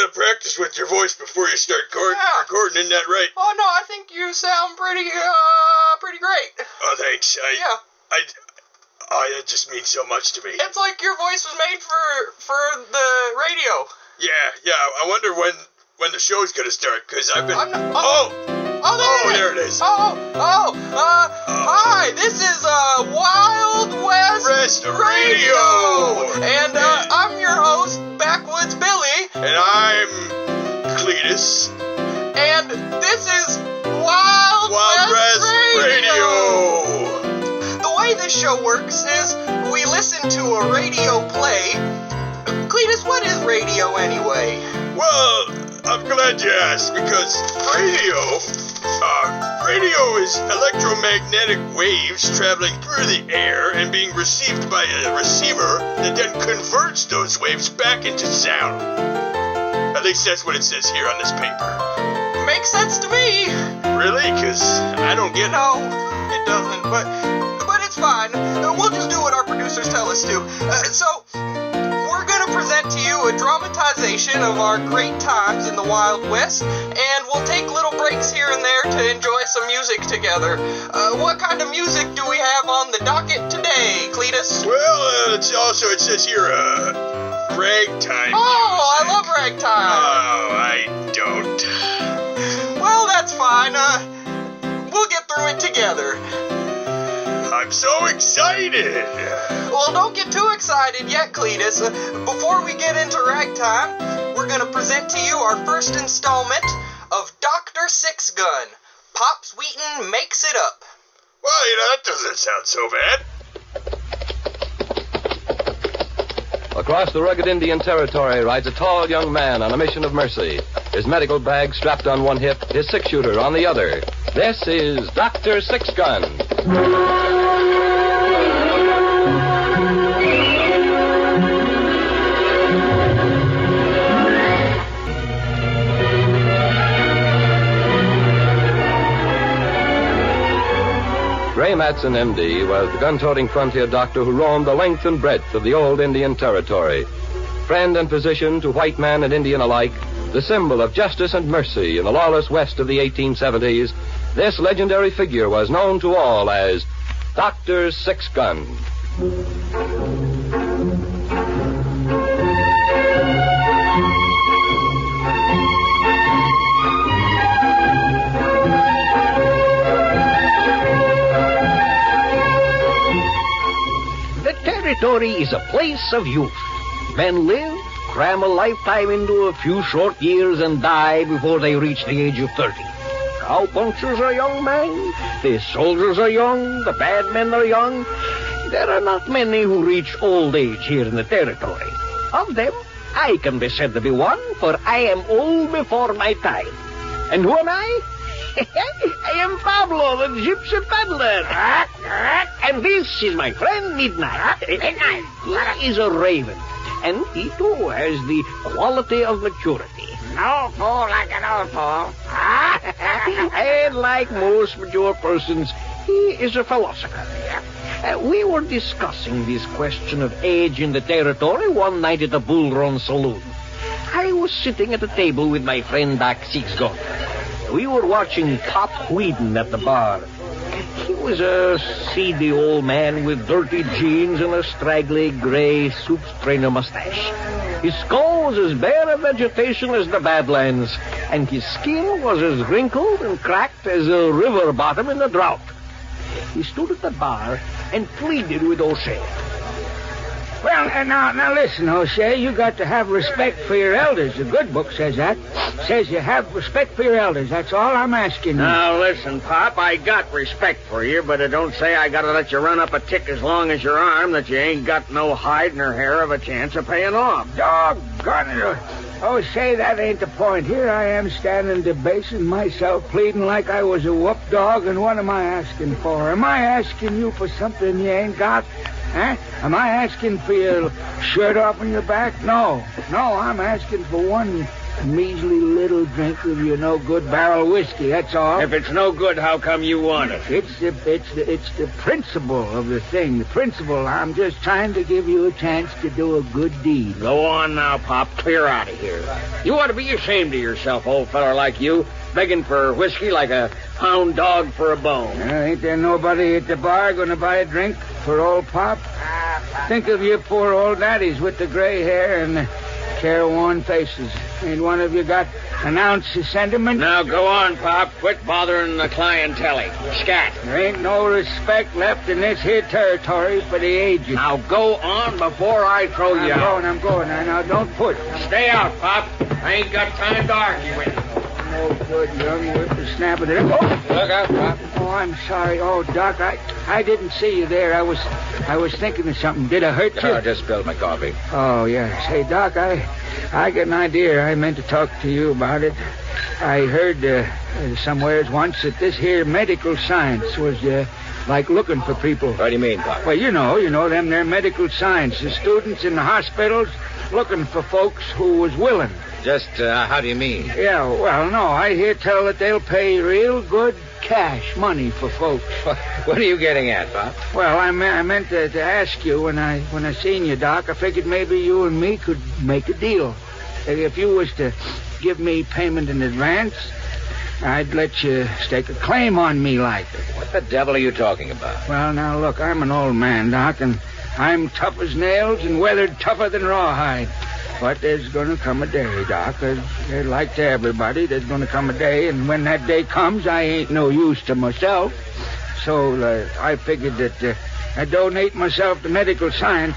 gotta practice with your voice before you start recording, isn't that right? Oh, no, I think you sound pretty great. Oh, thanks. Yeah. That just means so much to me. It's like your voice was made for the radio. Yeah, I wonder when the show's gonna start, because I've been... There it is. Hi, this is Wild West Radio. And I'm your host, Backwoods Billy. And I'm Cleetus. And this is Wild West Radio. The way this show works is we listen to a radio play. Cleetus, what is radio anyway? Well, I'm glad you asked, because radio is electromagnetic waves traveling through the air and being received by a receiver that then converts those waves back into sound. At least that's what it says here on this paper. Makes sense to me. Really? Because I don't get it. No, it doesn't, but it's fine. We'll just do what our producers tell us to. So, we're going to present to you a dramatization of our great times in the Wild West, and we'll take little breaks here and there to enjoy some music together. What kind of music do we have on the docket today, Cleetus? Well, it says here, ragtime music. Oh, I love ragtime. Oh, I don't. Well, that's fine. We'll get through it together. I'm so excited! Well, don't get too excited yet, Cleetus. Before we get into ragtime, we're going to present to you our first installment of Dr. Sixgun. Pops Wheaton Makes It Up. Well, that doesn't sound so bad. Across the rugged Indian territory rides a tall young man on a mission of mercy. His medical bag strapped on one hip, his six-shooter on the other. This is Dr. Sixgun. Ray Matson, M.D., was the gun-toting frontier doctor who roamed the length and breadth of the old Indian territory. Friend and physician to white man and Indian alike, the symbol of justice and mercy in the lawless West of the 1870s, this legendary figure was known to all as Dr. Sixgun. The territory is a place of youth. Men live, cram a lifetime into a few short years, and die before they reach the age of 30. Cowpunchers are young men, the soldiers are young, the bad men are young. There are not many who reach old age here in the territory. Of them, I can be said to be one, for I am old before my time. And who am I? I am Pablo, the gypsy peddler. And this is my friend Midnight. Midnight. He is a raven, and he too has the quality of maturity. No fool like an old fool. And like most mature persons, he is a philosopher. We were discussing this question of age in the territory one night at the Bull Run Saloon. I was sitting at a table with my friend Doc Sixgun. We were watching Pop Wheaton at the bar. He was a seedy old man with dirty jeans and a straggly gray soup strainer mustache. His skull was as bare of vegetation as the Badlands, and his skin was as wrinkled and cracked as a river bottom in a drought. He stood at the bar and pleaded with O'Shea. Well, now listen, O'Shea, you got to have respect for your elders. The good book says that. Says you have respect for your elders. That's all I'm asking you. Now, listen, Pop, I got respect for you, but it don't say I gotta let you run up a tick as long as your arm that you ain't got no hide nor hair of a chance of paying off. Doggone it. O'Shea, that ain't the point. Here I am standing debasing myself, pleading like I was a whoop dog, and what am I asking for? Am I asking you for something you ain't got? Huh? Am I asking for your shirt off on your back? No, I'm asking for one measly little drink of your no good barrel whiskey, that's all. If it's no good, how come you want it? It's the principle of the thing. The principle. I'm just trying to give you a chance to do a good deed. Go on now, Pop. Clear out of here. You ought to be ashamed of yourself, old feller like you, begging for whiskey like a hound dog for a bone. Ain't there nobody at the bar going to buy a drink for old Pop? Think of your poor old daddies with the gray hair and the careworn faces. Ain't one of you got an ounce of sentiment? Now go on, Pop. Quit bothering the clientele. Scat. There ain't no respect left in this here territory for the aged. Now go on before I throw you out. I'm going. Now, don't push. Stay out, Pop. I ain't got time to argue with you. No good, young whippersnapper. Look out, Pop. Oh, I'm sorry. Oh, Doc, I didn't see you there. I was thinking of something. Did I hurt you? I just spilled my coffee. Oh, yes. Hey, Doc, I got an idea. I meant to talk to you about it. I heard somewheres once that this here medical science was like looking for people. What do you mean, Doc? Well, you know them there medical science. The students in the hospitals looking for folks who was willing. Just, how do you mean? Yeah, well, no, I hear tell that they'll pay real good cash money for folks. What are you getting at, Bob? Well, I meant to ask you when I seen you, Doc. I figured maybe you and me could make a deal. If you was to give me payment in advance, I'd let you stake a claim on me like. What the devil are you talking about? Well, now, look, I'm an old man, Doc, and I'm tough as nails and weathered tougher than rawhide. But there's going to come a day, Doc. They're like to everybody. There's going to come a day, and when that day comes, I ain't no use to myself. So I figured that I'd donate myself to medical science,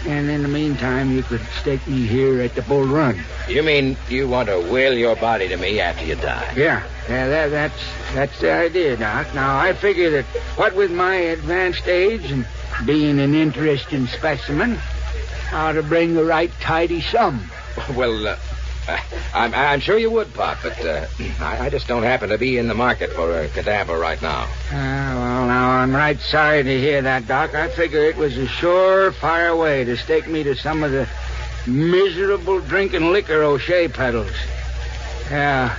and in the meantime, you could stake me here at the Bull Run. You mean you want to will your body to me after you die? Yeah, that's the idea, Doc. Now, I figure that what with my advanced age and being an interesting specimen, ought to bring a right tidy sum. Well, I'm sure you would, Pop, but I just don't happen to be in the market for a cadaver right now. Well, now, I'm right sorry to hear that, Doc. I figure it was a surefire way to stake me to some of the miserable drinking liquor O'Shea peddles. Yeah.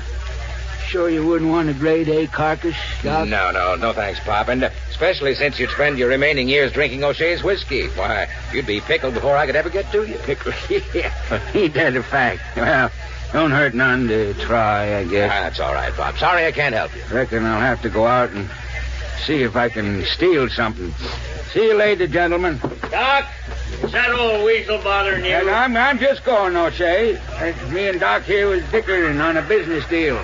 Sure you wouldn't want a grade A carcass, Doc? No thanks, Pop. And especially since you'd spend your remaining years drinking O'Shea's whiskey. Why, you'd be pickled before I could ever get to you. Pickled? Yeah. Ain't that a fact? Well, don't hurt none to try, I guess. That's all right, Pop. Sorry I can't help you. Reckon I'll have to go out and see if I can steal something. See you later, gentlemen. Doc, is that old weasel bothering you? And I'm just going, O'Shea. Me and Doc here was dickering on a business deal.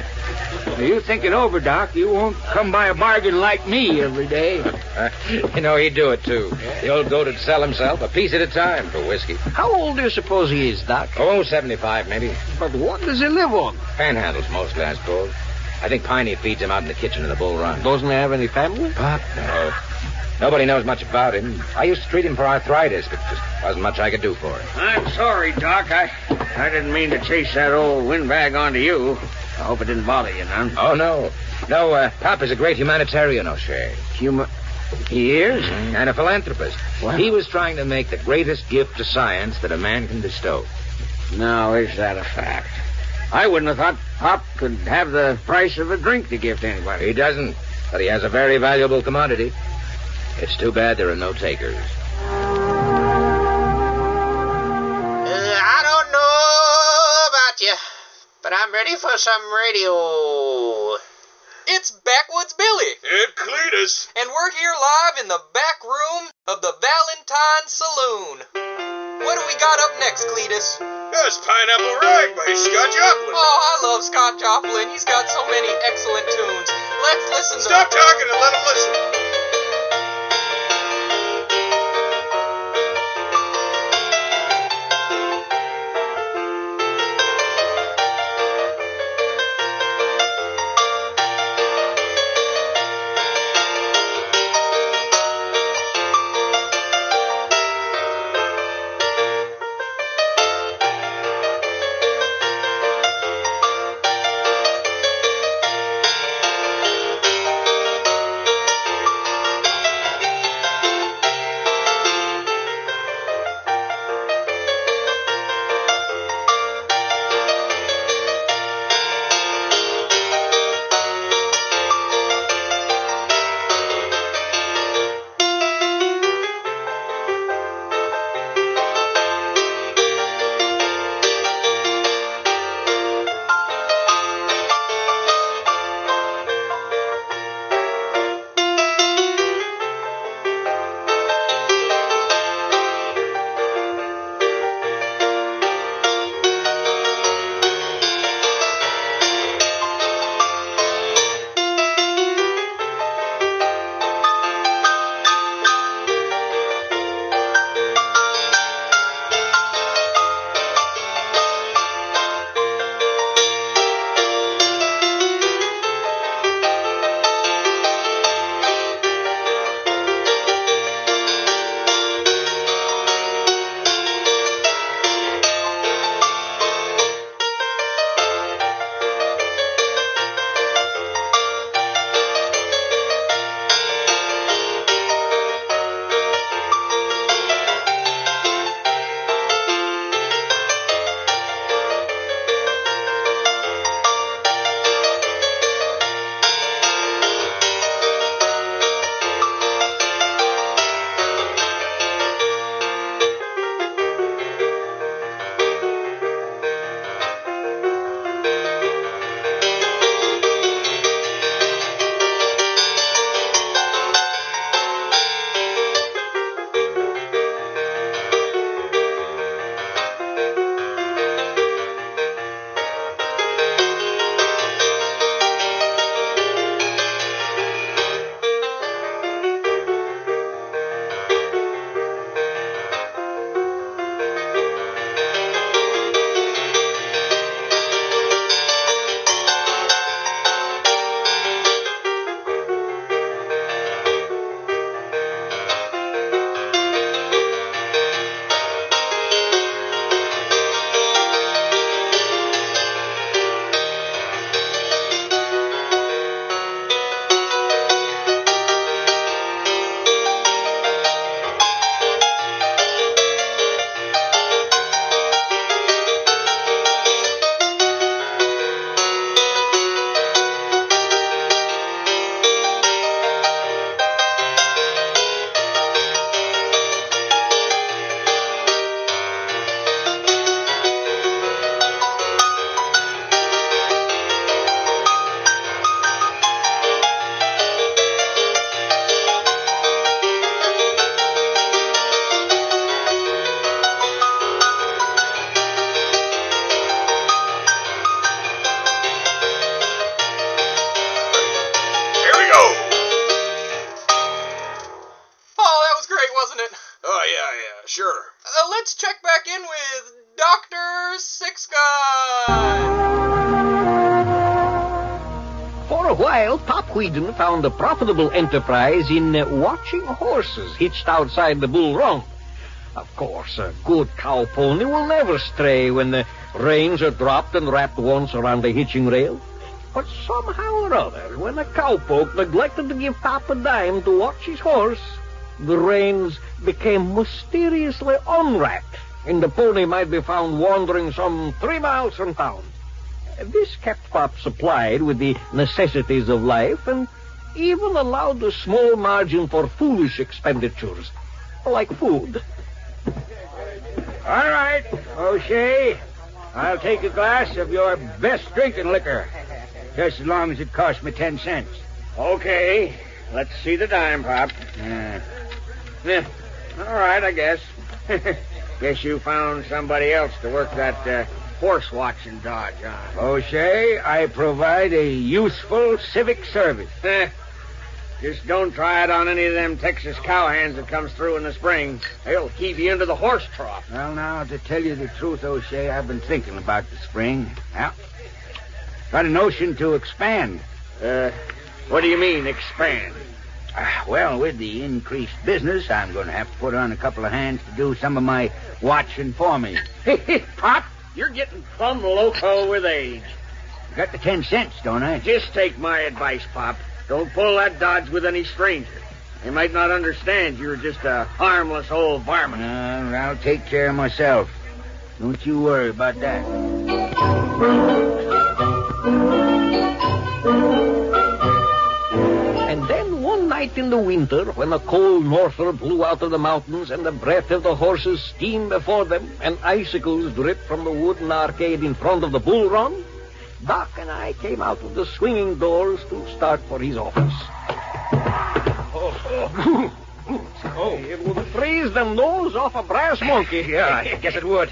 You think it over, Doc. You won't come by a bargain like me every day. He'd do it, too. The old goat would sell himself a piece at a time for whiskey. How old do you suppose he is, Doc? Oh, 75, maybe. But what does he live on? Panhandles mostly, I suppose. I think Piney feeds him out in the kitchen of the Bull Run. Doesn't he have any family? Pop? No. Nobody knows much about him. I used to treat him for arthritis, but just wasn't much I could do for him. I'm sorry, Doc. I didn't mean to chase that old windbag onto you. I hope it didn't bother you none. Oh, no. No, Pop is a great humanitarian, O'Shea. He is? And a philanthropist. Wow. He was trying to make the greatest gift to science that a man can bestow. Now, is that a fact? I wouldn't have thought Pop could have the price of a drink to give to anybody. He doesn't, but he has a very valuable commodity. It's too bad there are no takers. I don't know about you, but I'm ready for some radio. It's Backwoods Billy. And Cleetus. And we're here live in the back room of the Valentine Saloon. What do we got up next, Cleetus? That's Pineapple Rag by Scott Joplin. Oh, I love Scott Joplin. He's got so many excellent tunes. Let's listen to... Stop talking and let him listen. while, Pop Wheaton found a profitable enterprise in watching horses hitched outside the bull run. Of course, a good cow pony will never stray when the reins are dropped and wrapped once around the hitching rail. But somehow or other, when a cowpoke neglected to give Pop a dime to watch his horse, the reins became mysteriously unwrapped, and the pony might be found wandering some 3 miles from town. This kept Pop supplied with the necessities of life and even allowed a small margin for foolish expenditures, like food. All right, O'Shea. I'll take a glass of your best drinking liquor, just as long as it costs me 10 cents. Okay. Let's see the dime, Pop. Yeah. All right, I guess. Guess you found somebody else to work that horse-watching dodge on. O'Shea, I provide a useful civic service. Just don't try it on any of them Texas cowhands that comes through in the spring. They'll heave you into the horse trough. Well, now, to tell you the truth, O'Shea, I've been thinking about the spring. Well, got a notion to expand. What do you mean, expand? Well, with the increased business, I'm going to have to put on a couple of hands to do some of my watching for me. Pop, you're getting plumb loco with age. Got the 10 cents, don't I? Just take my advice, Pop. Don't pull that dodge with any stranger. They might not understand you're just a harmless old varmint. I'll take care of myself. Don't you worry about that. And then one night in the winter, when a cold norther blew out of the mountains and the breath of the horses steamed before them and icicles dripped from the wooden arcade in front of the bull run, Doc and I came out of the swinging doors to start for his office. It would freeze the nose off a brass monkey. Yeah, I guess it would.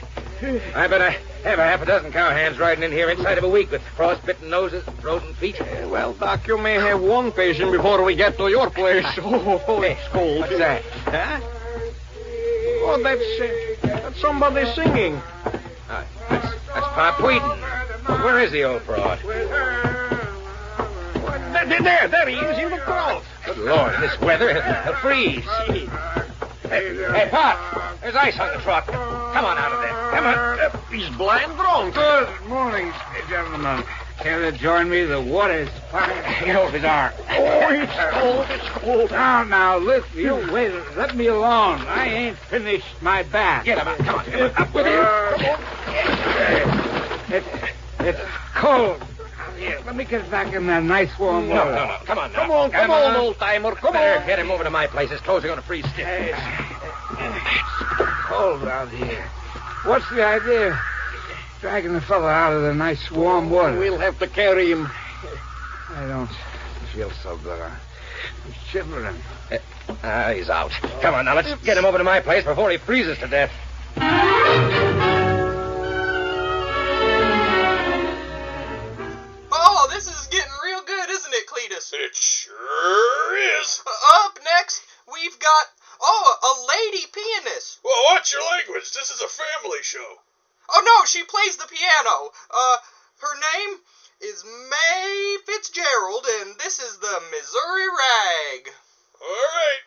I bet I have a half a dozen cowhands riding in here inside of a week with frostbitten noses and frozen feet. Well, Doc, you may have one patient before we get to your place. It's cold. What's that? Huh? Oh, that's somebody singing. That's Pop Wheaton. Where is the old fraud? There he is in the crowd. Good Lord, this weather, he'll freeze. Hey, Pop, there's ice on the truck. Come on out of there. Come on. He's blind drunk. Good morning, gentlemen. Care to join me? The water's fine. Get off his arm. Oh, it's cold. It's cold. Now, listen, you wait. Let me alone. I ain't finished my bath. Get him out. Come on. Up with you. It's cold. Here, let me get back in that nice warm water. No. Come on now. Come on, old-timer. Come Better on. get him over to my place. His clothes are going to freeze stiff. It's cold out here. What's the idea? Dragging the fellow out of the nice warm water. We'll have to carry him. I don't feel so good. I'm shivering. He's out. Come on now. Let's get him over to my place before he freezes to death. Oh, this is getting real good, isn't it, Cleetus? It sure is. Up next, we've got, a lady pianist. Well, watch your language. This is a family show. Oh, no, she plays the piano. Her name is May Fitzgerald, and this is the Missouri Rag. All right.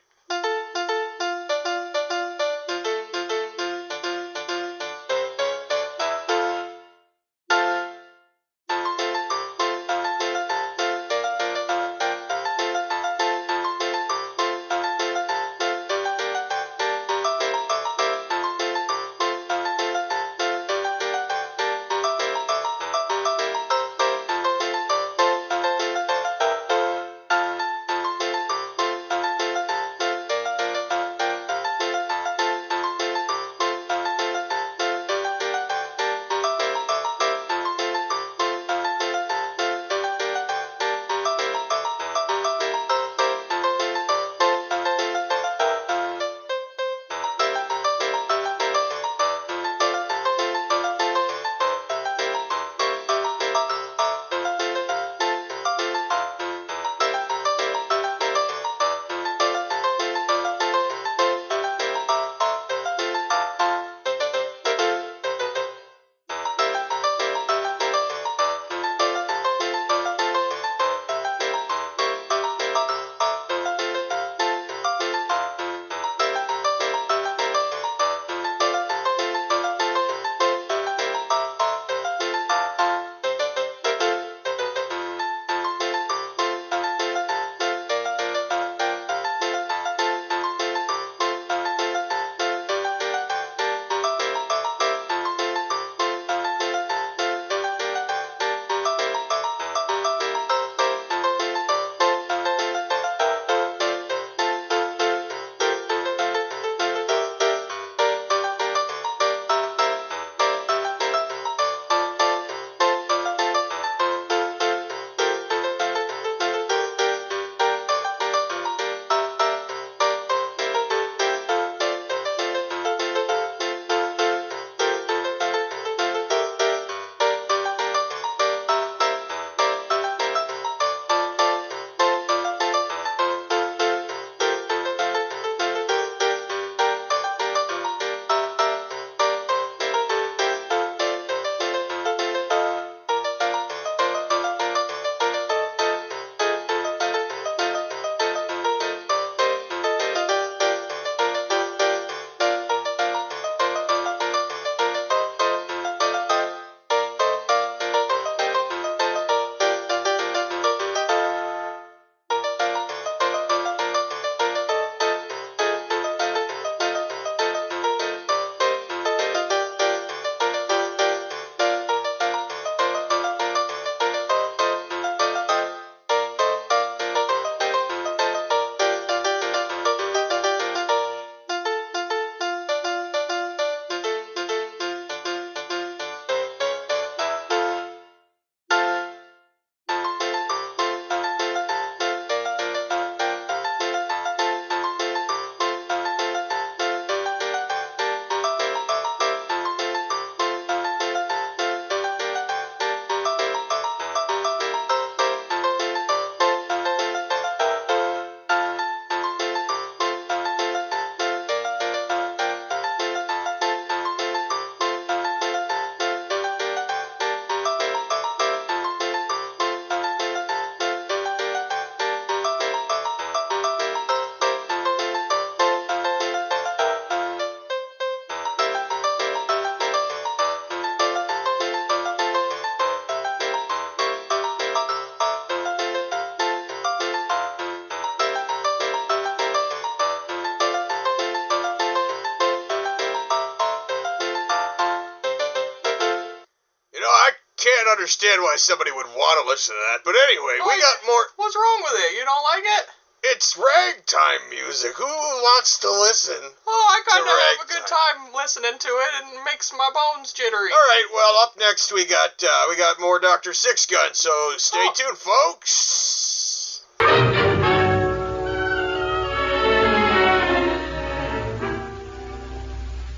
understand why somebody would want to listen to that. But anyway, we got more... What's wrong with it? You don't like it? It's ragtime music. Who wants to listen? Oh, I kind of have a ragtime. good time listening to it, and it makes my bones jittery. All right, well, up next we got more Dr. Sixgun, so stay tuned, folks.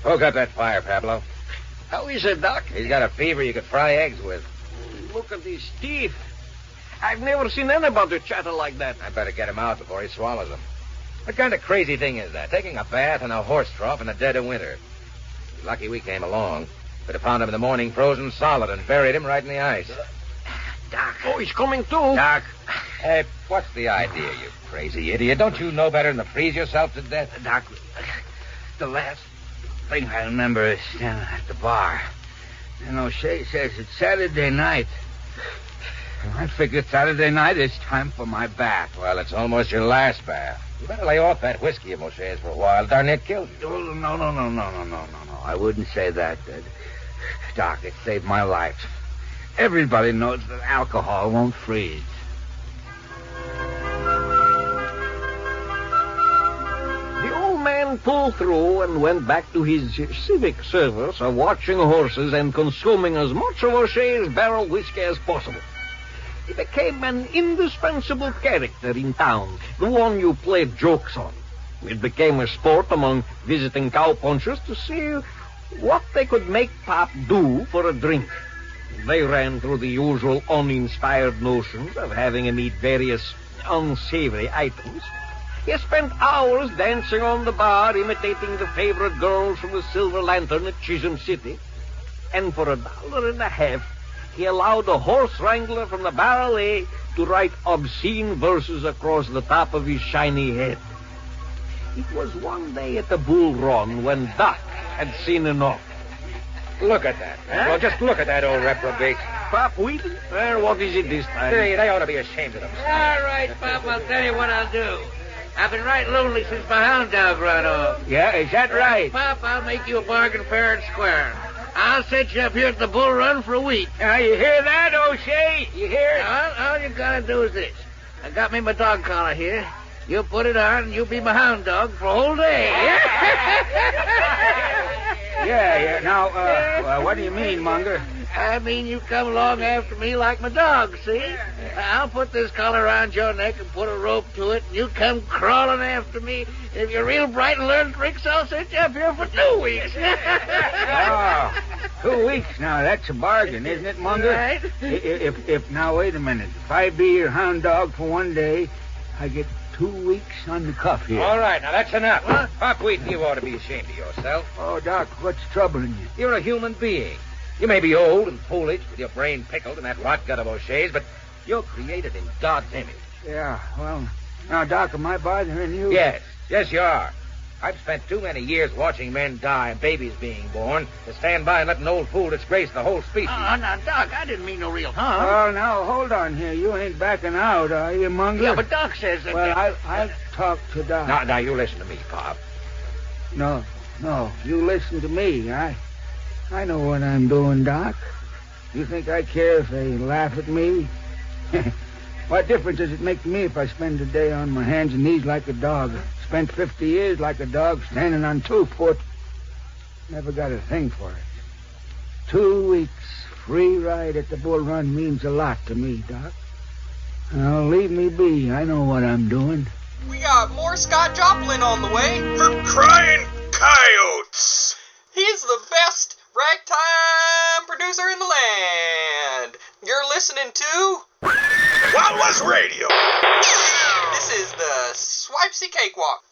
Poke up that fire, Pablo. How is it, Doc? He's got a fever you could fry eggs with. Look at his teeth. I've never seen anybody chatter like that. I better get him out before he swallows them. What kind of crazy thing is that? Taking a bath in a horse trough in the dead of winter. Lucky we came along. Could have found him in the morning frozen solid and buried him right in the ice. Doc. Oh, he's coming too. Doc. Hey, what's the idea, you crazy idiot? Don't you know better than to freeze yourself to death? Doc, the last thing I remember is standing at the bar. And O'Shea says it's Saturday night. I figured Saturday night is time for my bath. Well, it's almost your last bath. You better lay off that whiskey of O'Shea's for a while. Darn it, killed you. Oh, no. I wouldn't say that. Doc, it saved my life. Everybody knows that alcohol won't freeze. The old man pulled through and went back to his civic service of watching horses and consuming as much of O'Shea's barrel whiskey as possible. He became an indispensable character in town, the one you played jokes on. It became a sport among visiting cowpunchers to see what they could make Pop do for a drink. They ran through the usual uninspired notions of having him eat various unsavory items. He spent hours dancing on the bar, imitating the favorite girls from the Silver Lantern at Chisholm City. And for $1.50, he allowed a horse wrangler from the Barrel to write obscene verses across the top of his shiny head. It was one day at the bull run when Doc had seen enough. Look at that. Well, just look at that old reprobate. Pop Wheaton? Well, what is it this time? Hey, they ought to be ashamed of themselves. All right, Pop, I'll tell you what I'll do. I've been right lonely since my hound dog run off. Yeah, is that right? Pop, I'll make you a bargain fair and square. I'll set you up here at the bull run for a week. Now, you hear that, O'Shea? You hear it? All you gotta do is this. I got me my dog collar here. You put it on, and you'll be my hound dog for a whole day. Yeah. Now, what do you mean, Munger? I mean, you come along after me like my dog, see? I'll put this collar around your neck and put a rope to it, and you come crawling after me. If you're real bright and learn tricks, I'll set you up here for 2 weeks. Oh, 2 weeks now. That's a bargain, isn't it, Munger? Right. If now, wait a minute. If I be your hound dog for 1 day, I get 2 weeks on the cuff here. All right, now that's enough. Huh? Pop Wheaton, you ought to be ashamed of yourself. Oh, Doc, what's troubling you? You're a human being. You may be old and foolish with your brain pickled in that rot gut of O'Shea's, but you're created in God's image. Yeah, well, now, Doc, am I bothering you? Yes, you are. I've spent too many years watching men die and babies being born to stand by and let an old fool disgrace the whole species. Now, Doc, I didn't mean no real harm. Oh, now, hold on here. You ain't backing out, are you, Munger? Yeah, but Doc says that... Well, I'll talk to Doc. Now, you listen to me, Pop. No, you listen to me. I know what I'm doing, Doc. You think I care if they laugh at me? What difference does it make to me if I spend a day on my hands and knees like a dog? Spent 50 years like a dog standing on 2 foot. Never got a thing for it. 2 weeks free ride at the bull run means a lot to me, Doc. Now, leave me be. I know what I'm doing. We got more Scott Joplin on the way. For crying coyotes! He's the best ragtime producer in the land. You're listening to... What was radio? This is the Swipesy Cakewalk.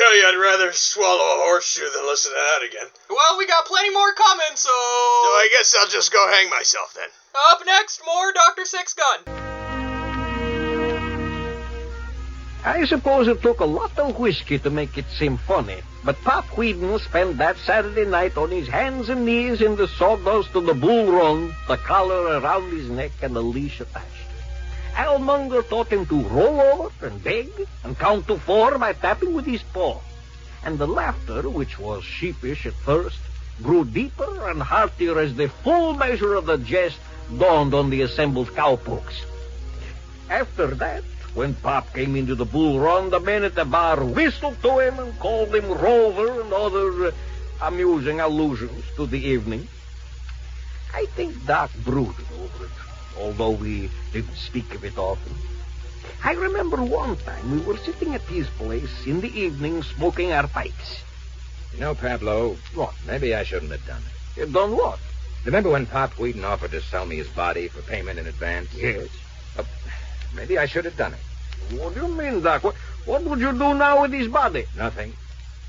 tell you I'd rather swallow a horseshoe than listen to that again. Well, we got plenty more coming, so... So I guess I'll just go hang myself then. Up next, more Dr. Sixgun. I suppose it took a lot of whiskey to make it seem funny, but Pop Wheaton spent that Saturday night on his hands and knees in the sawdust of the bull run, the collar around his neck and the leash attached. Al Munger taught him to roll over and beg and count to 4 by tapping with his paw. And the laughter, which was sheepish at first, grew deeper and heartier as the full measure of the jest dawned on the assembled cowpokes. After that, when Pop came into the bull run, the men at the bar whistled to him and called him Rover and other amusing allusions to the evening. I think Doc brooded over it, although we didn't speak of it often. I remember one time we were sitting at his place in the evening smoking our pipes. You know, Pablo, What? maybe I shouldn't have done it. You done what? Remember when Pop Wheaton offered to sell me his body for payment in advance? Yes. Maybe I should have done it. What do you mean, Doc? What would you do now with his body? Nothing.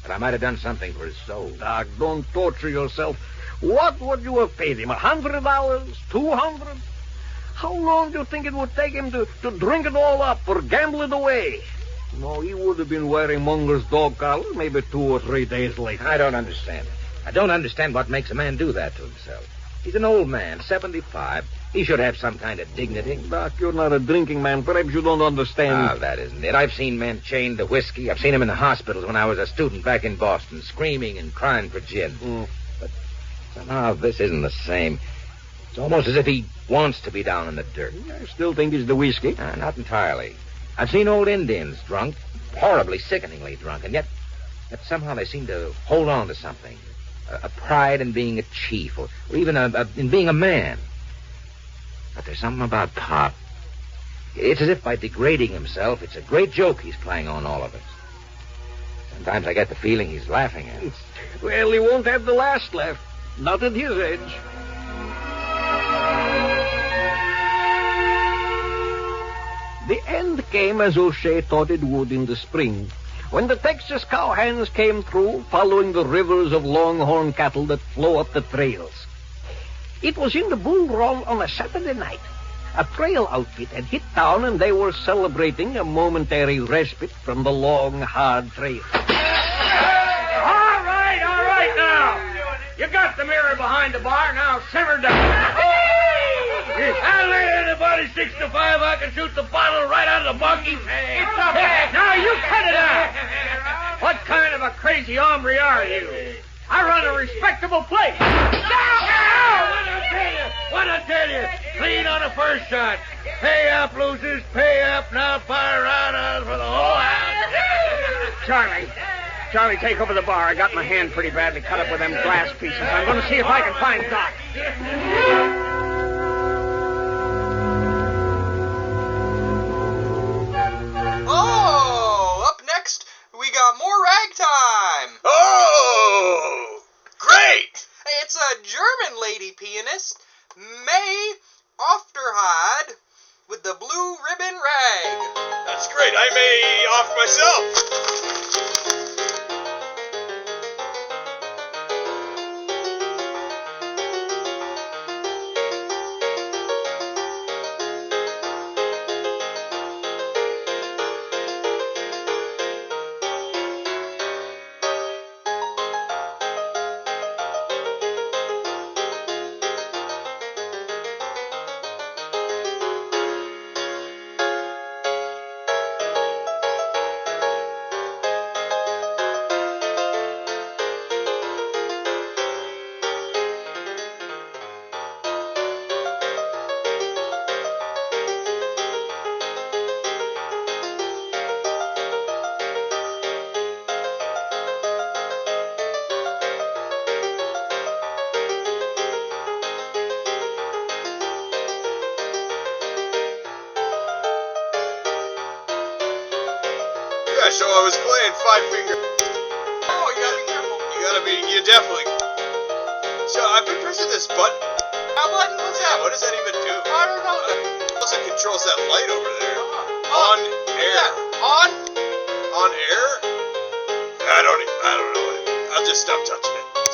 But I might have done something for his soul. Doc, don't torture yourself. What would you have paid him? $100? $200? How long do you think it would take him to drink it all up or gamble it away? No, he would have been wearing Munger's dog collar maybe 2 or 3 days later. I don't understand it. I don't understand what makes a man do that to himself. He's an old man, 75. He should have some kind of dignity. Doc, you're not a drinking man. Perhaps you don't understand. Ah, that isn't it. I've seen men chained to whiskey. I've seen them in the hospitals when I was a student back in Boston, screaming and crying for gin. But somehow this isn't the same. It's almost as if he wants to be down in the dirt. I still think it's the whiskey. Not entirely. I've seen old Indians drunk, horribly, sickeningly drunk, and yet somehow they seem to hold on to something. A pride in being a chief, or even in being a man. But there's something about Pop. It's as if by degrading himself, it's a great joke he's playing on all of us. Sometimes I get the feeling he's laughing at us. Well, he won't have the last laugh. Not at his age. The end came as O'Shea thought it would in the spring, when the Texas cowhands came through, following the rivers of longhorn cattle that flow up the trails. It was in the bull run on a Saturday night. A trail outfit had hit town, and they were celebrating a momentary respite from the long, hard trail. All right now. You got the mirror behind the bar, now simmer down. I'll lay anybody 6 to 5, I can shoot the bottle right out of the monkey's head. Now you cut it out. What kind of a crazy hombre are you? I run a respectable place. What I tell you, clean on the first shot. Pay up, losers, pay up. Now fire out for the whole house. Charlie, take over the bar. I got my hand pretty badly cut up with them glass pieces. I'm going to see if I can find Doc. Oh, up next, we got more Ragtime. Oh, great! It's a German lady pianist, May Ofterheide, with the blue ribbon rag. That's great. I may off myself. Yeah, so I was playing 5-finger. Oh, you gotta be careful. You definitely. So I've been pressing this button. How button was that? What does that even do? I don't know. It also controls that light over there. On On air. On? On air? just stop touching it.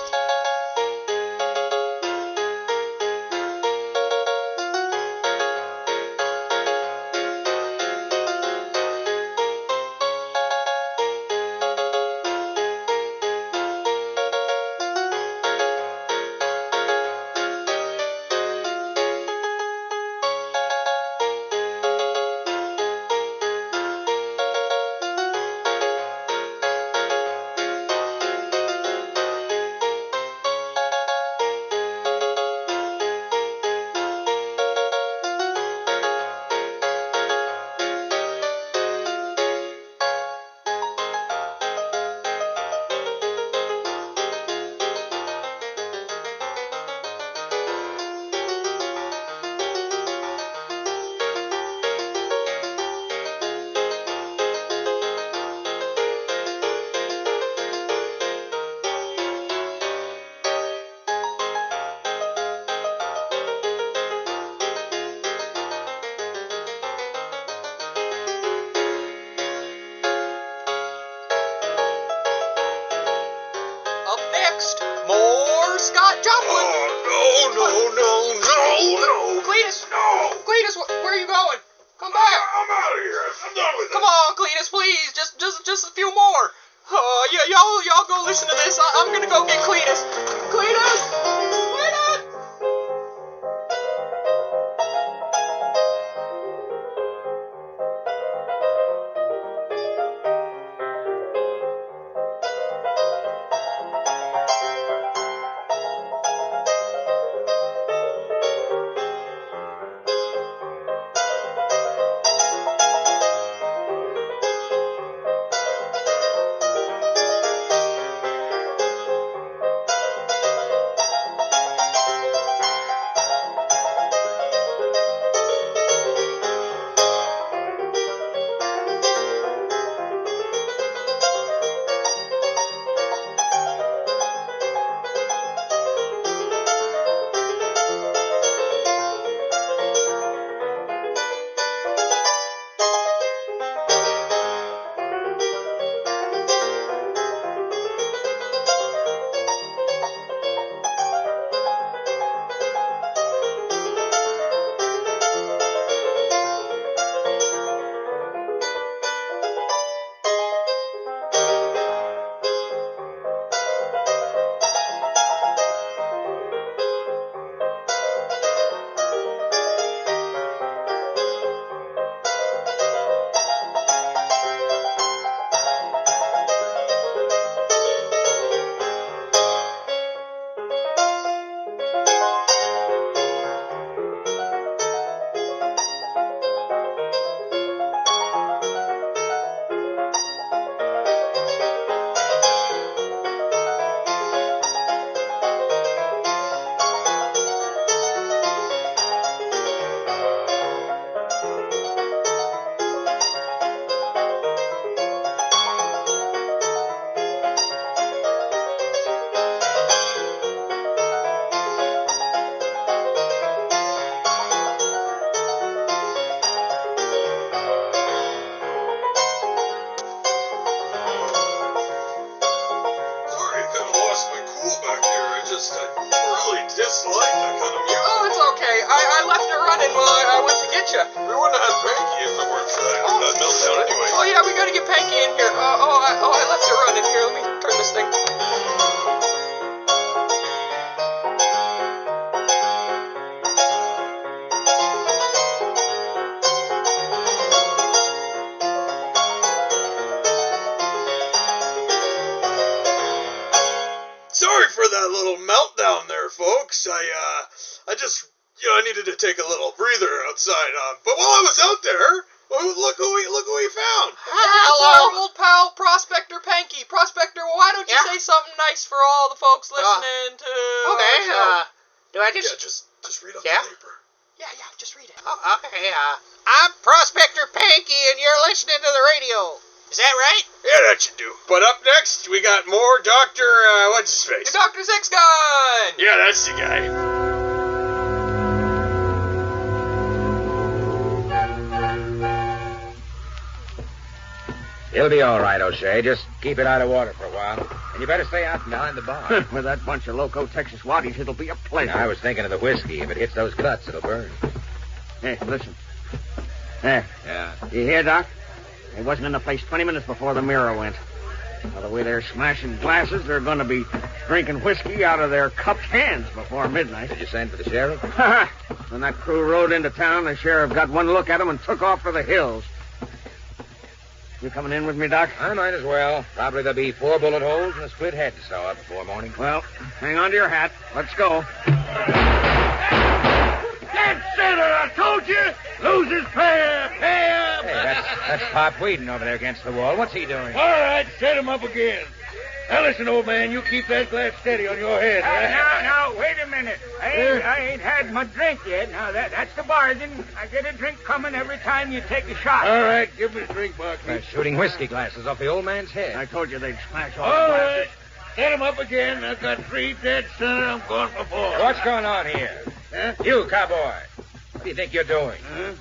Up next, more Scott Joplin. Oh, no. Cleetus, No. Cleetus, where are you going? Come back. I'm out of here. I'm done with Come on, Cleetus, please. Just a few more. Yeah, y'all go listen to this. I'm gonna go get Cleetus. Cleetus! Cleetus! really dislike that kind of music. Oh, it's okay. I left it running while I went to get you. We wouldn't have had Panky if it weren't for that meltdown anyway. Oh, yeah, we gotta get Panky in here. I left it running. Here, let me turn this thing. Sorry for that little meltdown there, folks. I just, I needed to take a little breather outside. But while I was out there, look who we found. Hello, our old pal, Prospector Panky. Prospector, why don't you say something nice for all the folks listening to Okay, our show? do I Yeah, just... just read off Yeah? the paper. Yeah, just read it. Oh, okay, I'm Prospector Panky, and you're listening to the radio. Is that right? Yeah, that should do. But up next, we got more Dr. What's his face? Dr. Sixgun! Yeah, that's the guy. He'll be all right, O'Shea. Just keep it out of water for a while. And you better stay out behind the bar. With that bunch of loco Texas waddies, it'll be a pleasure. I was thinking of the whiskey. If it hits those guts, it'll burn. Hey, listen. There. Yeah. You hear, Doc? He wasn't in the place 20 minutes before the mirror went. By the way they're smashing glasses, they're going to be drinking whiskey out of their cupped hands before midnight. Did you send for the sheriff? When that crew rode into town, the sheriff got one look at them and took off for the hills. You coming in with me, Doc? I might as well. Probably there'll be 4 bullet holes and a split head to sew up before morning. Well, hang on to your hat. Let's go. That's Santa, I told you! Loses pay up! Hey, that's Pop Wheaton over there against the wall. What's he doing? All right, set him up again. Now listen, old man, you keep that glass steady on your head. Now, wait a minute. I ain't had my drink yet. Now, that's the bargain. I get a drink coming every time you take a shot. All right, give me the drink, Bucky. They're shooting whiskey glasses off the old man's head. I told you they'd smash all All the right, glasses. set him up again. I've got 3 dead center. I'm going for 4. What's going on here? Huh? You, cowboy. What do you think you're doing? Huh?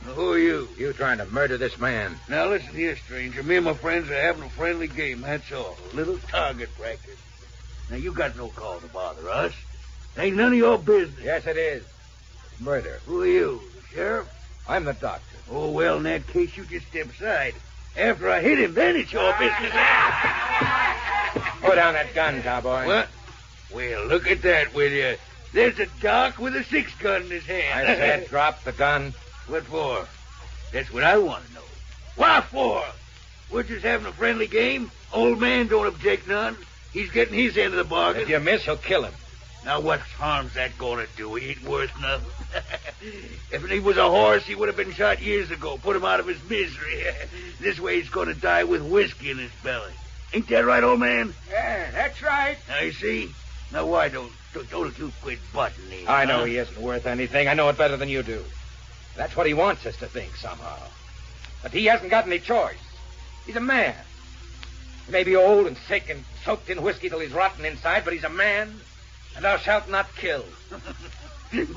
Now, who are you? You trying to murder this man. Now, listen here, stranger. Me and my friends are having a friendly game, that's all. A little target practice. Now, you got no call to bother us. Ain't none of your business. Yes, it is. Murder. Who are you, the sheriff? I'm the doctor. Oh, well, in that case, you just step aside. After I hit him, then it's your business. Put down that gun, cowboy. What? Well, look at that, will you? There's a doc with a 6-gun in his hand. I said drop the gun. What for? That's what I want to know. What for? We're just having a friendly game. Old man don't object none. He's getting his end of the bargain. If you miss, he'll kill him. Now, what harm's that going to do? He ain't worth nothing. If he was a horse, he would have been shot years ago. Put him out of his misery. This way he's going to die with whiskey in his belly. Ain't that right, old man? Yeah, that's right. Now, you see? Now, why don't you quit butting him? I know he isn't worth anything. I know it better than you do. That's what he wants us to think somehow. But he hasn't got any choice. He's a man. He may be old and sick and soaked in whiskey till he's rotten inside, but he's a man, and thou shalt not kill.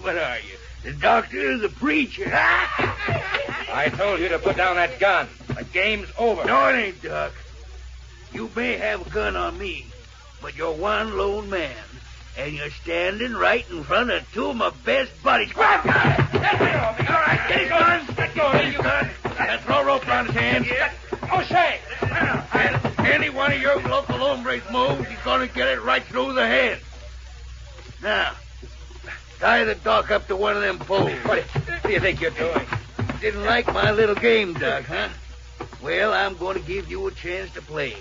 What are you, the doctor or the preacher? I told you to put down that gun. The game's over. No, it ain't, Doc. You may have a gun on me, but you're one lone man, and you're standing right in front of 2 of my best buddies. Grab gun! That's it, all right, get his gun! Let go of his gun! Now throw a rope around his hands. O'Shea! And any one of your local hombres moves, he's going to get it right through the head. Now, tie the doc up to one of them poles. What do you think you're doing? Didn't like my little game, Doc, huh? Well, I'm going to give you a chance to play.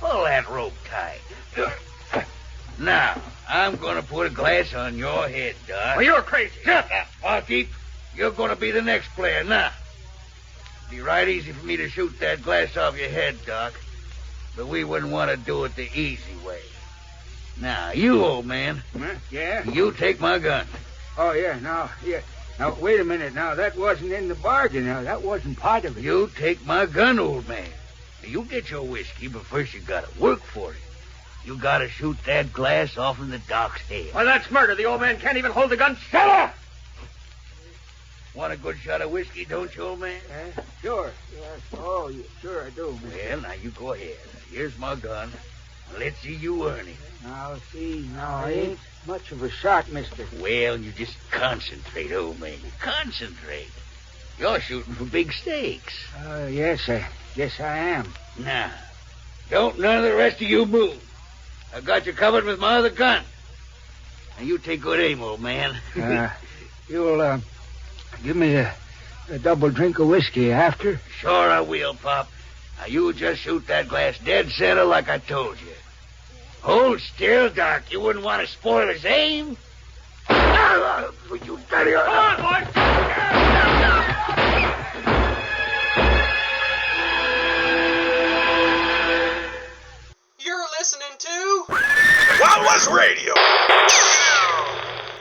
Pull that rope tight. Now, I'm going to put a glass on your head, Doc. Well, you're crazy. Shut up, Barkeep. You're going to be the next player. Now, be right easy for me to shoot that glass off your head, Doc. But we wouldn't want to do it the easy way. Now, you, old man. Huh? Yeah? You take my gun. Oh, yeah. Now, wait a minute. Now, that wasn't in the bargain. Now, that wasn't part of it. You take my gun, old man. Now, you get your whiskey, but first you got to work for it. You got to shoot that glass off in the doc's head. Well, that's murder. The old man can't even hold the gun. Shut up! Want a good shot of whiskey, don't you, old man? Sure. Yes. Oh, yeah, sure I do. Well, now you go ahead. Here's my gun. Let's see you earn it. Now, see, I ain't much of a shot, mister. Well, you just concentrate, old man. You concentrate. You're shooting for big stakes. Yes, I am. Now, don't none of the rest of you move. I got you covered with my other gun. Now, you take good aim, old man. You'll, give me a double drink of whiskey after? Sure I will, Pop. Now, you just shoot that glass dead center like I told you. Hold still, Doc. You wouldn't want to spoil his aim. You dirty... Come on, boy! You're listening to Wild West Radio.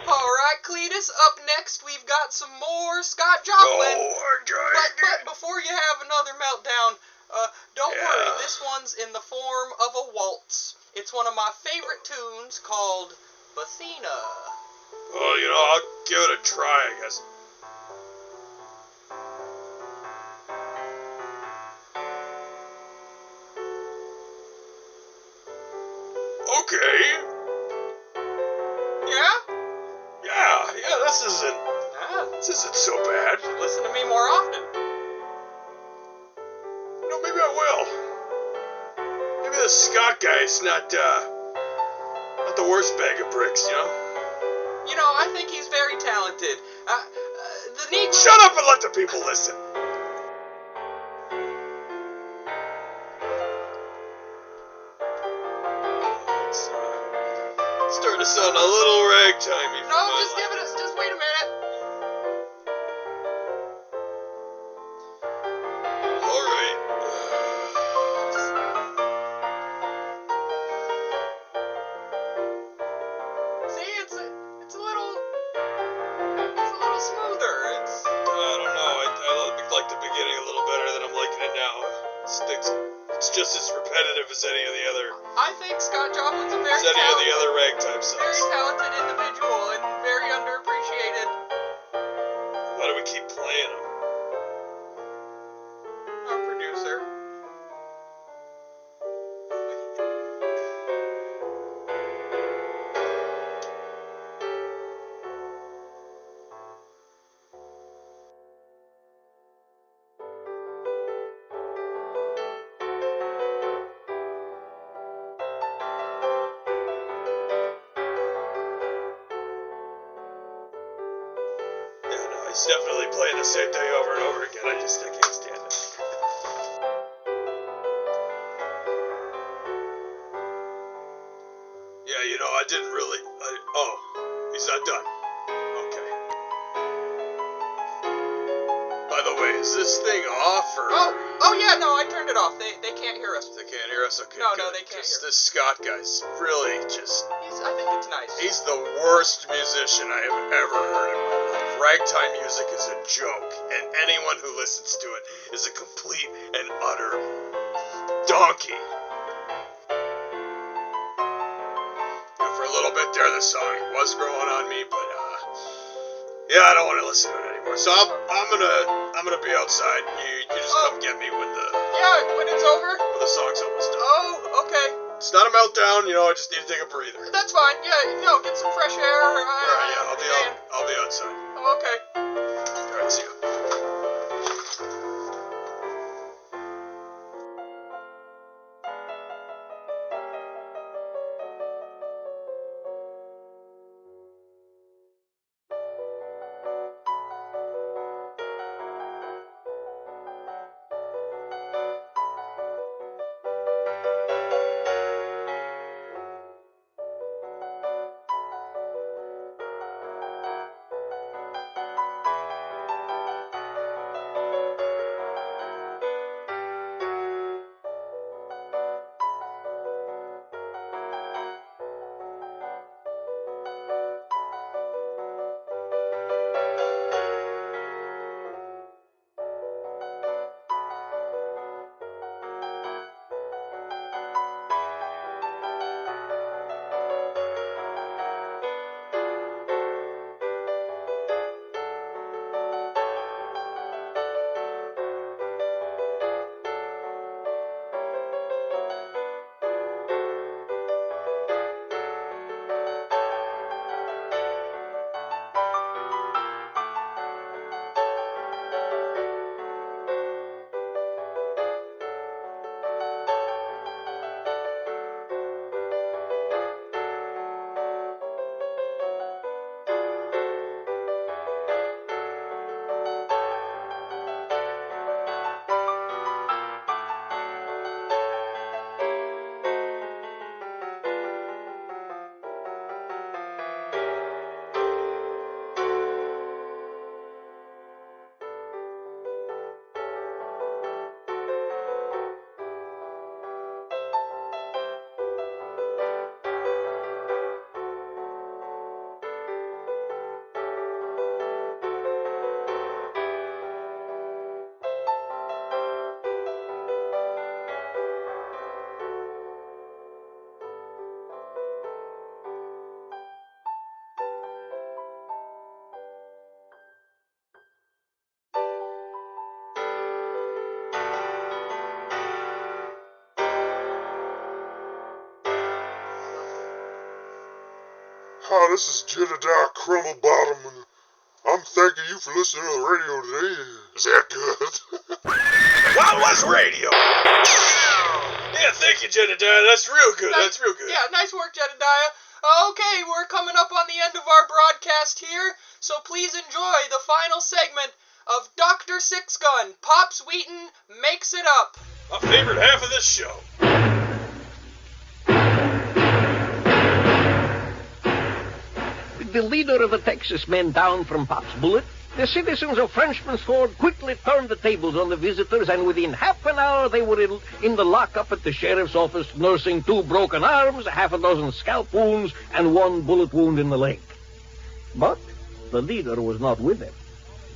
All right, Cleetus. Up next, we've got some more Scott Joplin. But before you have another meltdown, don't worry. This one's in the form of a waltz. It's one of my favorite tunes called Bathina. Well, I'll give it a try, I guess. Okay. Yeah? Yeah, this Yeah. isn't so bad. Listen to me more often. Maybe I will. Maybe this Scott guy's not the worst bag of bricks, I think he's very talented. The Negro... Shut up and let the people listen. It's starting to sound a little ragtimey. No, just wait a minute. All right. See, it's a little smoother. I don't know. I like the beginning a little better than I'm liking it now. It's just as repetitive as any of the other. I think Scott Joplin's a As any of the other ragtime songs. very talented individual and very underappreciated. Why do we keep playing them? Our producer. Yeah, no, he's definitely playing the same thing over and over again. I can't stand it. Yeah, I didn't really... he's not done. Okay. By the way, is this thing off, or... Oh yeah, no, I turned it off. They can't hear us. They can't hear us? Okay, No, good. they can't 'Cause hear. This Scott guy's really just... I think it's nice. He's the worst musician I have ever heard in my life. Ragtime music is a joke, and anyone who listens to it is a complete and utter donkey. And for a little bit there, the song was growing on me, but yeah, I don't want to listen to it anymore. So I'm gonna be outside. You just come get me when Yeah, when it's over. the song's almost done. Oh, okay. It's not a meltdown, I just need to take a breather. That's fine. Yeah, get some fresh air. All right, yeah, I'll be outside. Okay. All right, see you. Hi, this is Jedediah Crumblebottom, and I'm thanking you for listening to the radio today. Is that good? Wild West Radio. Yeah, thank you, Jedediah. That's real good. That's real good. Yeah, nice work, Jedediah. Okay, we're coming up on the end of our broadcast here, so please enjoy the final segment of Dr. Sixgun, Pops Wheaton Makes It Up. My favorite half of this show. With the leader of the Texas men down from Pop's bullet, the citizens of Frenchman's Ford quickly turned the tables on the visitors, and within half an hour they were in the lockup at the sheriff's office, nursing 2 broken arms, half a dozen scalp wounds, and 1 bullet wound in the leg. But the leader was not with them.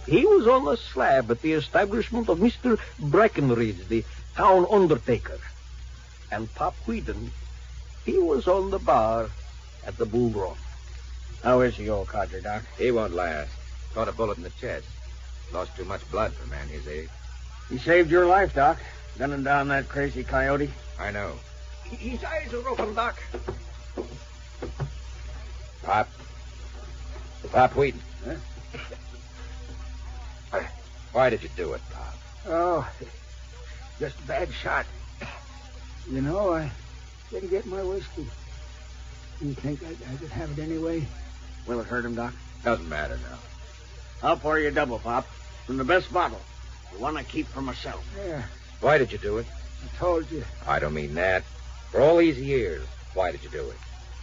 He was on the slab at the establishment of Mr. Breckenridge, the town undertaker. And Pop Wheaton, he was on the bar at the Bull Run. How is the old codger, Doc? He won't last. Caught a bullet in the chest. Lost too much blood for a man his age. He saved your life, Doc. Gunning down that crazy coyote. I know. His eyes are open, Doc. Pop. Pop Wheaton. Huh? Why did you do it, Pop? Oh, just a bad shot. You know, I didn't get my whiskey. You think I could have it anyway? Will it hurt him, Doc? Doesn't matter now. I'll pour you a double, Pop. From the best bottle. The one I keep for myself. Yeah, Why did you do it? I told you. I don't mean that. For all these years, why did you do it?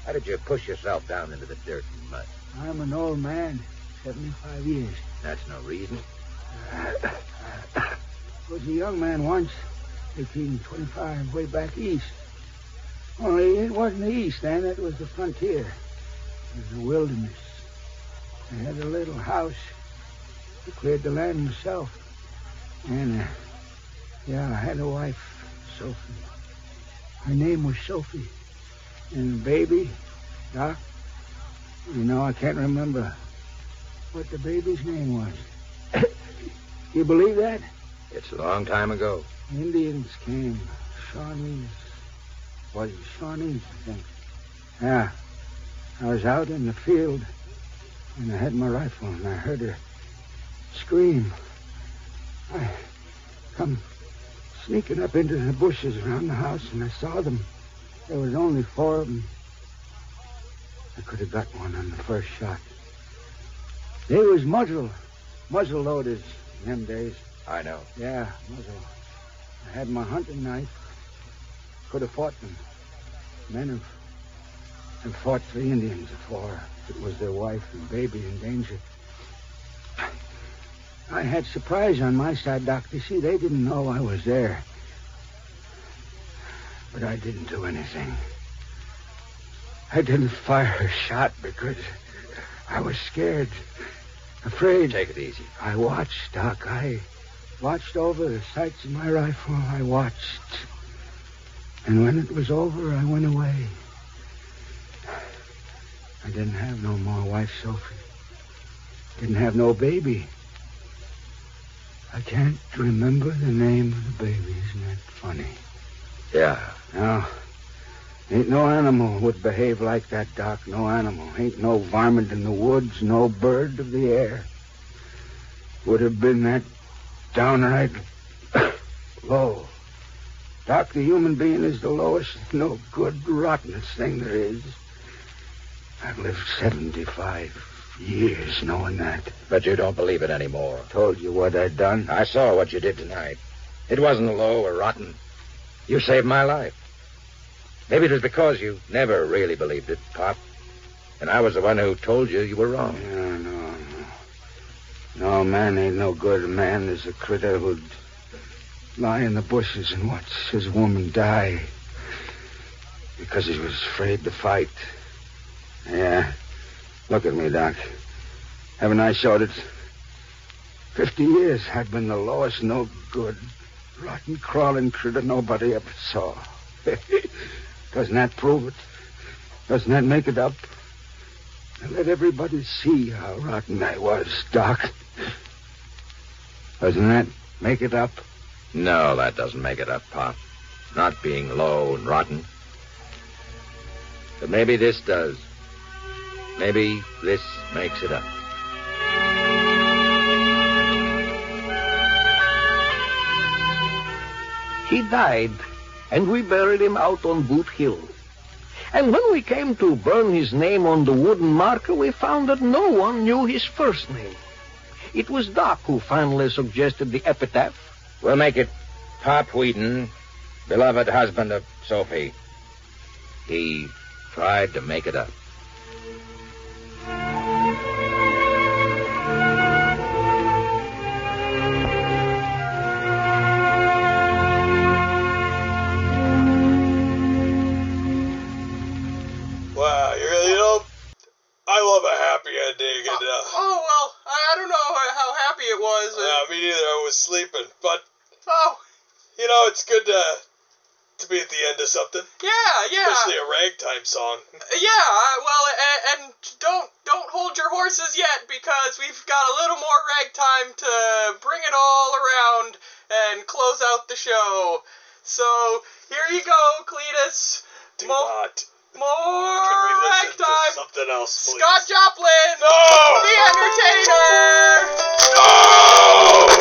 How did you push yourself down into the dirt and mud? I'm an old man, 75 years. That's no reason. Was a young man once, 1825, way back east. Only it wasn't the east then, it was the frontier. It was the wilderness. I had a little house. I cleared the land myself. And, I had a wife, Sophie. Her name was Sophie. And the baby, Doc, you know, I can't remember what the baby's name was. You believe that? It's a long time ago. Indians came. Shawnees. Was it Shawnees, I think? Yeah. I was out in the field, and I had my rifle, and I heard her scream. I come sneaking up into the bushes around the house, and I saw them. There was only 4 of them. I could have got one on the first shot. They was muzzle loaders in them days. I know. Yeah, muzzle. I had my hunting knife. Could have fought them. Men have fought the Indians before. It was their wife and baby in danger. I had surprise on my side, Doc. You see, they didn't know I was there. But I didn't do anything. I didn't fire a shot because I was scared, afraid. Take it easy. I watched, Doc. I watched over the sights of my rifle. I watched. And when it was over, I went away. I didn't have no more wife, Sophie. Didn't have no baby. I can't remember the name of the baby. Isn't that funny? Yeah. No. Ain't no animal would behave like that, Doc. No animal. Ain't no varmint in the woods, no bird of the air. Would have been that downright low. Doc, the human being is the lowest, no good, rottenest thing there is. I've lived 75 years knowing that. But you don't believe it anymore. Told you what I'd done. I saw what you did tonight. It wasn't low or rotten. You saved my life. Maybe it was because you never really believed it, Pop. And I was the one who told you were wrong. No. No, man ain't no good. A man is a critter who'd lie in the bushes and watch his woman die because he was afraid to fight. Yeah. Look at me, Doc. Haven't I showed it? 50 years I've been the lowest, no good, rotten, crawling critter nobody ever saw. Doesn't that prove it? Doesn't that make it up? And let everybody see how rotten I was, Doc. Doesn't that make it up? No, that doesn't make it up, Pop. Not being low and rotten. But maybe this does. Maybe this makes it up. He died, and we buried him out on Boot Hill. And when we came to burn his name on the wooden marker, we found that no one knew his first name. It was Doc who finally suggested the epitaph. We'll make it Pop Wheaton, beloved husband of Sophie. He tried to make it up. Wow, you know, I love a happy ending, and Oh, well, I don't know how happy it was. me neither. I was sleeping, but Oh, you know, it's good to be at the end of something, yeah. especially a ragtime song. Yeah, well, and don't hold your horses yet, because we've got a little more ragtime to bring it all around and close out the show. So, here you go, Cleetus. Do not. More Can we listen to ragtime. something else, please? Scott Joplin. No! The Entertainer. No!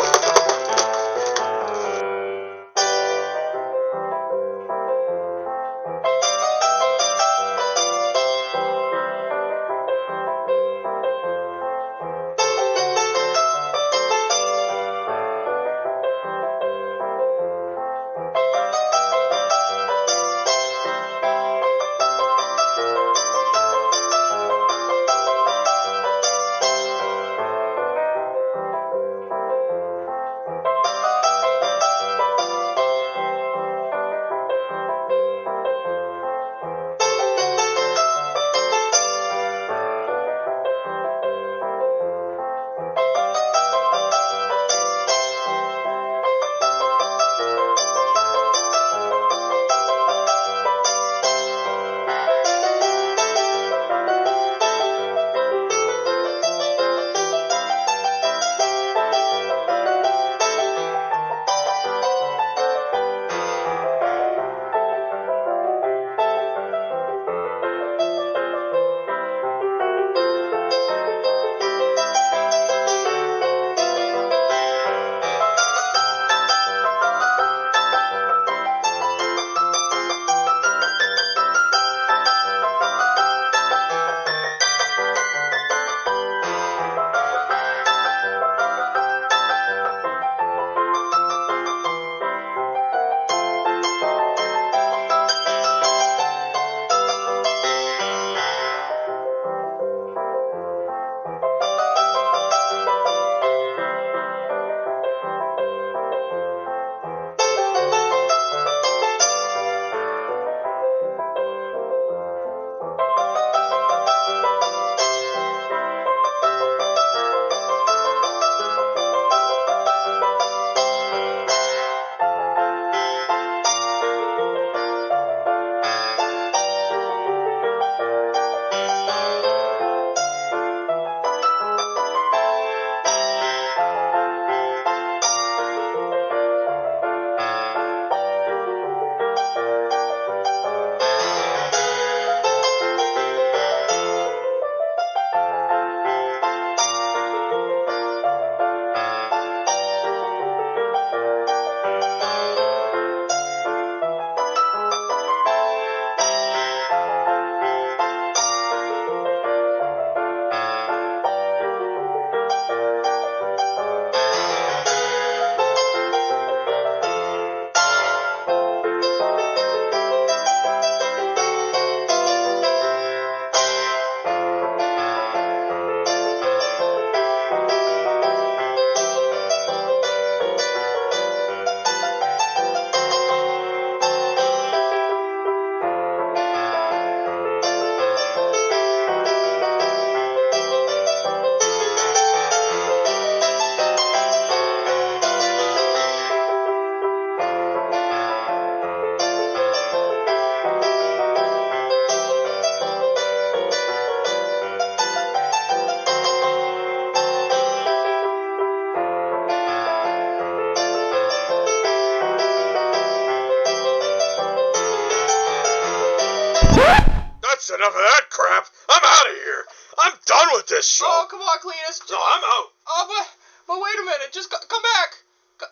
That's enough of that crap. I'm out of here. I'm done with this show. Oh, come on, Cleetus. No, I'm out. Oh, but wait a minute. Just come back.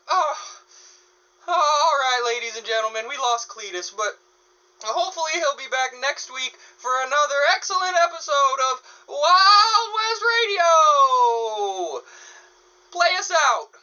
Oh, all right, ladies and gentlemen. We lost Cleetus, but hopefully he'll be back next week for another excellent episode of Wild West Radio. Play us out.